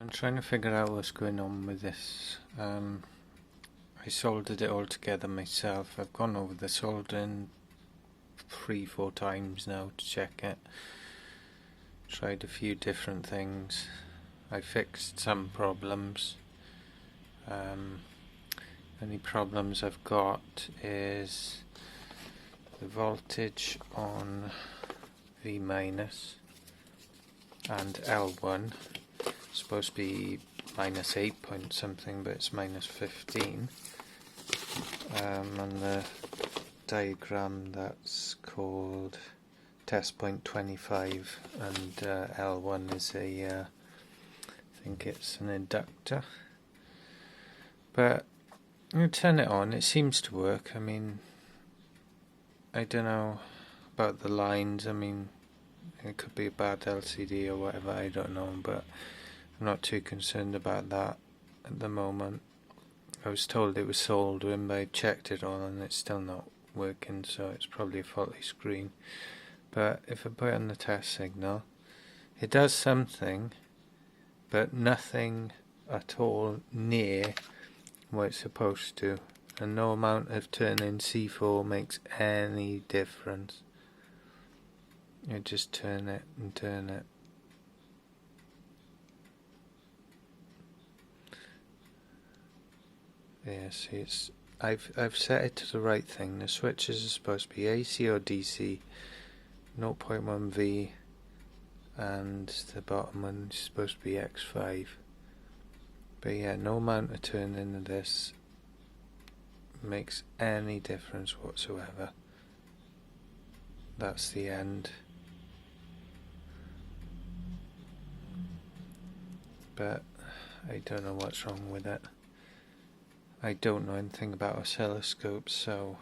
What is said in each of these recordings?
I'm trying to figure out what's going on with this. I soldered it all together myself. I've gone over the soldering 3-4 times now to check it. Tried a few different things. I fixed some problems. Only problems I've got is the voltage on V minus and L1. It's supposed to be -8 point something, but it's -15. On the diagram that's called test point 25, and L1 is I think it's an inductor. But you turn it on, it seems to work. I mean, I don't know about the lines. I mean, it could be a bad LCD or whatever, I don't know, but I'm not too concerned about that at the moment. I was told it was soldering, but I checked it all and it's still not working, so it's probably a faulty screen. But if I put it on the test signal, it does something, but nothing at all near what it's supposed to, and no amount of turning C4 makes any difference. You just turn it and turn it. Yeah, see, it's I've set it to the right thing. The switches are supposed to be AC or DC, 0.1 V, and the bottom one is supposed to be X5. But yeah, no amount of turning of this makes any difference whatsoever. That's the end. But I don't know what's wrong with it. I don't know anything about oscilloscopes, so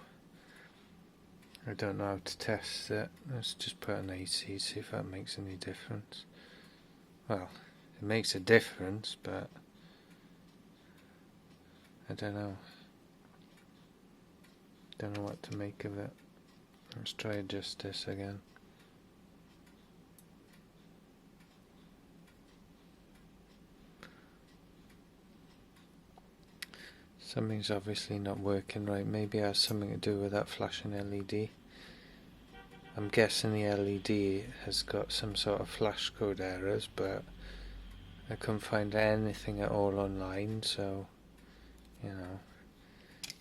I don't know how to test it. Let's just put an AC, see if that makes any difference. Well, it makes a difference, but I don't know. Don't know what to make of it. Let's try adjust this again. Something's obviously not working right. Maybe it has something to do with that flashing LED. I'm guessing the LED has got some sort of flash code errors, but I couldn't find anything at all online, so you know.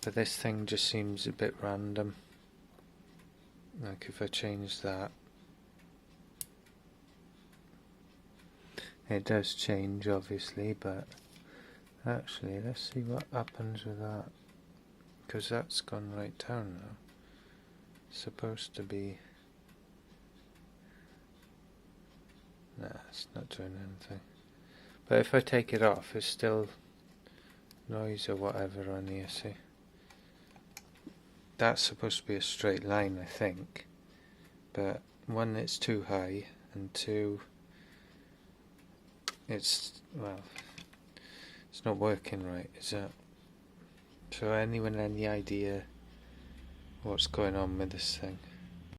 But this thing just seems a bit random. Like if I change that, it does change obviously, but actually let's see what happens with that, because that's gone right down now. It's supposed to be, nah, it's not doing anything. But if I take it off, it's still noise or whatever on here, see. That's supposed to be a straight line, I think, but one, it's too high, and two, it's, well, it's not working right, is it? So anyone any idea what's going on with this thing?